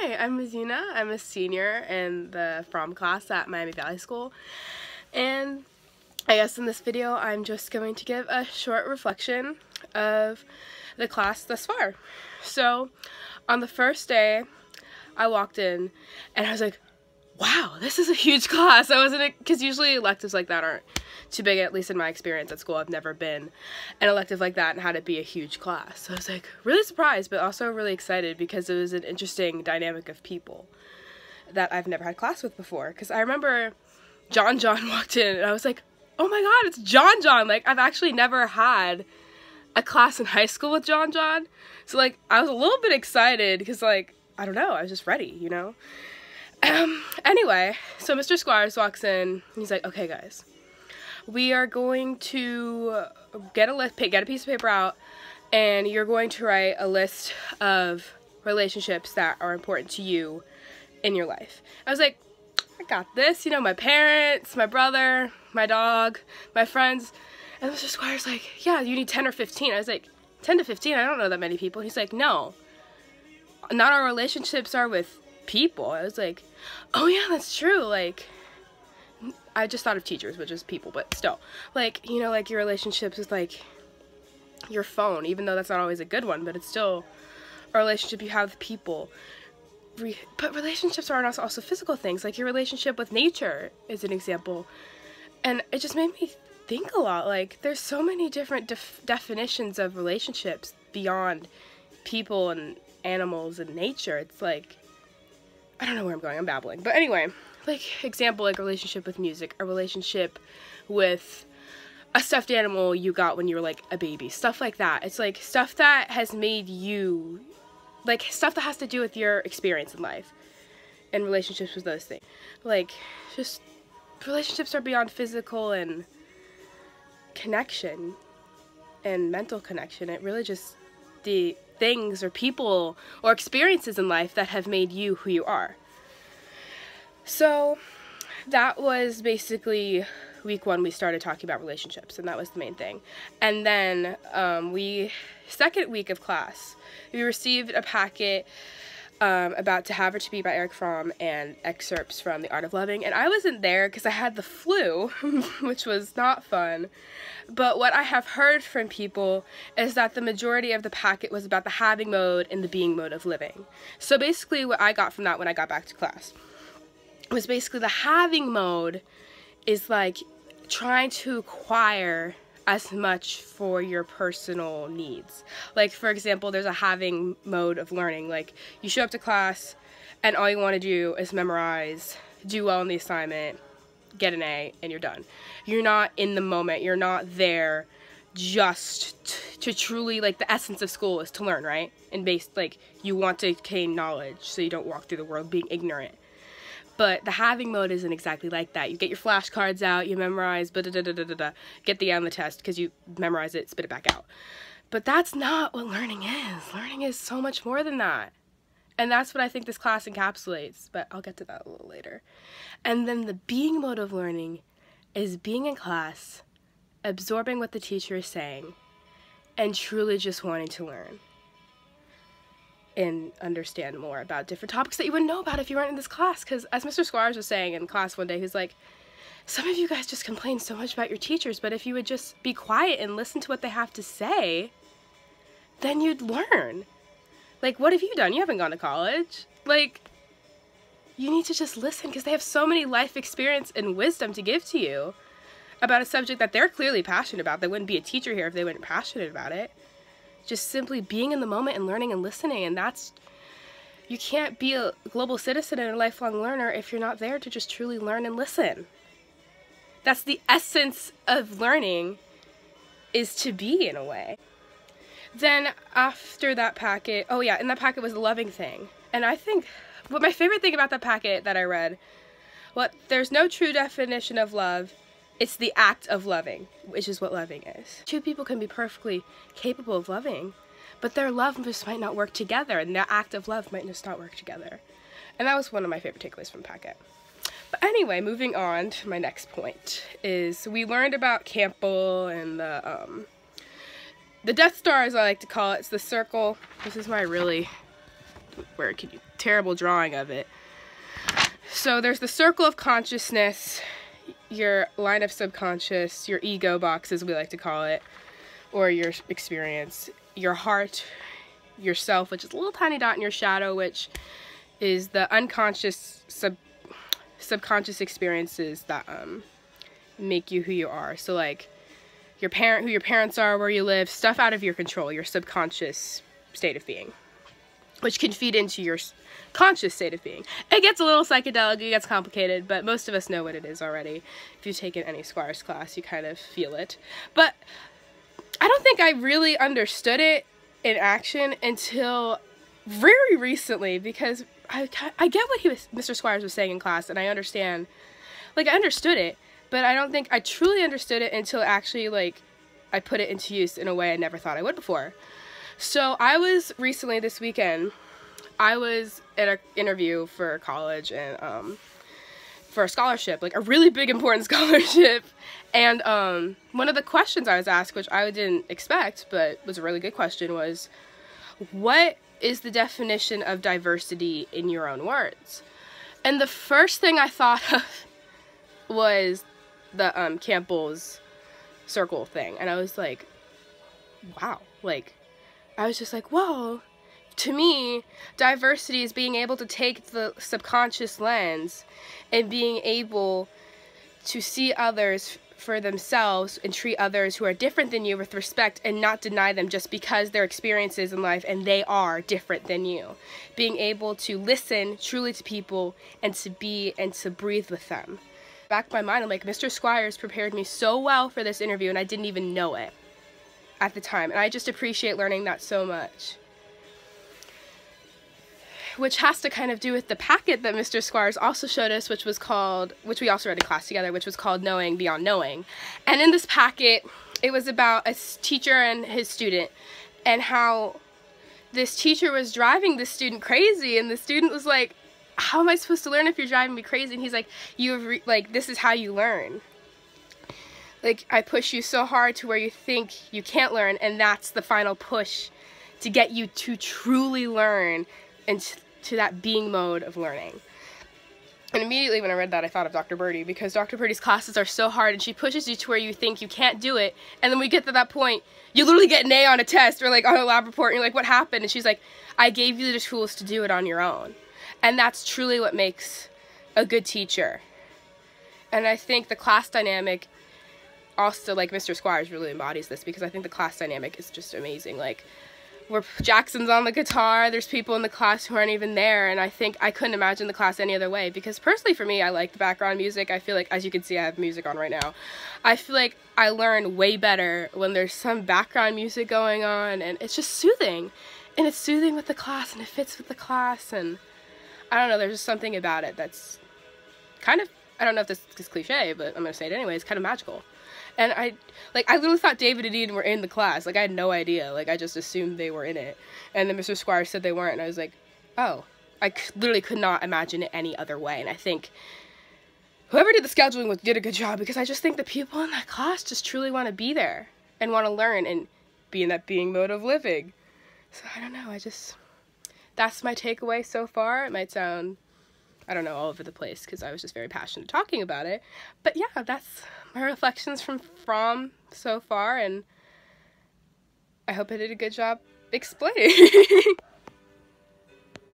Hi, I'm Adina. I'm a senior in the Fromm class at Miami Valley School, and I guess in this video I'm just going to give a short reflection of the class thus far. So on the first day I walked in and I was like, wow, this is a huge class. I wasn't, because usually electives like that aren't too big, at least in my experience at school. I've never been an elective like that and had it be a huge class. So I was like really surprised, but also really excited because it was an interesting dynamic of people that I've never had class with before. Because I remember John walked in and I was like, oh my god, it's John. Like, I've actually never had a class in high school with John. So like, I was a little bit excited because, like, I don't know, I was just ready, you know? Anyway, so Mr. Squires walks in and he's like, okay guys, we are going to get a piece of paper out, and you're going to write a list of relationships that are important to you in your life. I was like, I got this, you know, my parents, my brother, my dog, my friends. And Mr. Squires like, yeah, you need 10 or 15. I was like, 10 to 15? I don't know that many people. He's like, no, not our relationships are with people. I was like, oh yeah, that's true. Like, I just thought of teachers, which is people, but still, like, you know, like your relationships with like your phone, even though that's not always a good one, but it's still a relationship you have with people. But relationships are also physical things, like your relationship with nature is an example. And it just made me think a lot. Like, there's so many different definitions of relationships beyond people and animals and nature. It's like, I don't know where I'm going, I'm babbling. But anyway, like, example, like a relationship with music, a relationship with a stuffed animal you got when you were like a baby, stuff like that. It's like stuff that has made you, like, stuff that has to do with your experience in life and relationships with those things. Like, just relationships are beyond physical and connection and mental connection. It really just the things or people or experiences in life that have made you who you are. So that was basically week one. We started talking about relationships, and that was the main thing. And then second week of class, we received a packet about To Have or To Be by Eric Fromm and excerpts from The Art of Loving. And I wasn't there because I had the flu, which was not fun. But what I have heard from people is that the majority of the packet was about the having mode and the being mode of living. So basically what I got from that when I got back to class was basically the having mode is like trying to acquire as much for your personal needs. Like, for example, there's a having mode of learning. Like, you show up to class and all you want to do is memorize, do well in the assignment, get an A, and you're done. You're not in the moment. You're not there just to truly, like, the essence of school is to learn, right? And like, you want to gain knowledge so you don't walk through the world being ignorant. But the having mode isn't exactly like that. You get your flashcards out, you memorize, get the A on the test because you memorize it, spit it back out. But that's not what learning is. Learning is so much more than that. And that's what I think this class encapsulates, but I'll get to that a little later. And then the being mode of learning is being in class, absorbing what the teacher is saying, and truly just wanting to learn and understand more about different topics that you wouldn't know about if you weren't in this class. Because as Mr. Squires was saying in class one day, he's like, some of you guys just complain so much about your teachers, but if you would just be quiet and listen to what they have to say, then you'd learn. Like, what have you done? You haven't gone to college. Like, you need to just listen because they have so many life experience and wisdom to give to you about a subject that they're clearly passionate about. They wouldn't be a teacher here if they weren't passionate about it. Just simply being in the moment and learning and listening, and that's, you can't be a global citizen and a lifelong learner if you're not there to just truly learn and listen. That's the essence of learning, is to be, in a way. Then after that packet, oh yeah, and that packet was the loving thing. And I think, what my favorite thing about that packet that I read, there's no true definition of love. It's the act of loving, which is what loving is. Two people can be perfectly capable of loving, but their love just might not work together, and their act of love might just not work together. And that was one of my favorite takeaways from the packet. But anyway, moving on to my next point is we learned about Campbell and the Death Star, as I like to call it. It's the circle. This is where I really, where can you terrible drawing of it. So there's the circle of consciousness, your line of subconscious, your ego box, as we like to call it, or your experience, your heart, yourself, which is a little tiny dot in your shadow, which is the unconscious subconscious experiences that make you who you are. So like who your parents are, where you live, stuff out of your control, your subconscious state of being, which can feed into your conscious state of being. It gets a little psychedelic, it gets complicated, but most of us know what it is already. If you've taken any Squires class, you kind of feel it. But I don't think I really understood it in action until very recently, because I get what Mr. Squires was saying in class, and I understand, like, I understood it, but I don't think I truly understood it until actually, like, I put it into use in a way I never thought I would before. So I was recently, this weekend, I was at an interview for college and for a scholarship, like a really big important scholarship, and one of the questions I was asked, which I didn't expect but was a really good question, was, what is the definition of diversity in your own words? And the first thing I thought of was the Campbell's circle thing, and I was like, wow, like, I was just like, whoa. To me, diversity is being able to take the subconscious lens and being able to see others for themselves and treat others who are different than you with respect and not deny them just because their experiences in life and they are different than you. Being able to listen truly to people and to be and to breathe with them. Back in my mind, I'm like, Mr. Squires prepared me so well for this interview and I didn't even know it at the time. And I just appreciate learning that so much. Which has to kind of do with the packet that Mr. Squires also showed us, which we also read in class together, which was called Knowing Beyond Knowing. And in this packet, it was about a teacher and his student, and how this teacher was driving this student crazy, and the student was like, how am I supposed to learn if you're driving me crazy? And he's like, this is how you learn. Like, I push you so hard to where you think you can't learn, and that's the final push to get you to truly learn and to that being mode of learning. And immediately when I read that, I thought of Dr. Birdie, because Dr. Birdie's classes are so hard and she pushes you to where you think you can't do it, and then we get to that point, you literally get an A on a test or like on a lab report, and you're like, what happened? And she's like, I gave you the tools to do it on your own. And that's truly what makes a good teacher. And I think the class dynamic also, like, Mr. Squires really embodies this, because I think the class dynamic is just amazing. Like, where Jackson's on the guitar, there's people in the class who aren't even there, and I think I couldn't imagine the class any other way, because personally for me, I like the background music. I feel like, as you can see, I have music on right now. I feel like I learn way better when there's some background music going on, and it's just soothing. And it's soothing with the class, and it fits with the class, and I don't know, there's just something about it that's kind of, I don't know if this is cliche, but I'm going to say it anyway, it's kind of magical. And I literally thought David and Eden were in the class. Like, I had no idea. Like, I just assumed they were in it. And then Mr. Squires said they weren't, and I was like, oh. I literally could not imagine it any other way. And I think whoever did the scheduling did a good job, because I just think the people in that class just truly want to be there and want to learn and be in that being mode of living. So, I don't know. That's my takeaway so far. It might sound, I don't know, all over the place, because I was just very passionate talking about it. But yeah, that's my reflections from Fromm so far, and I hope I did a good job explaining.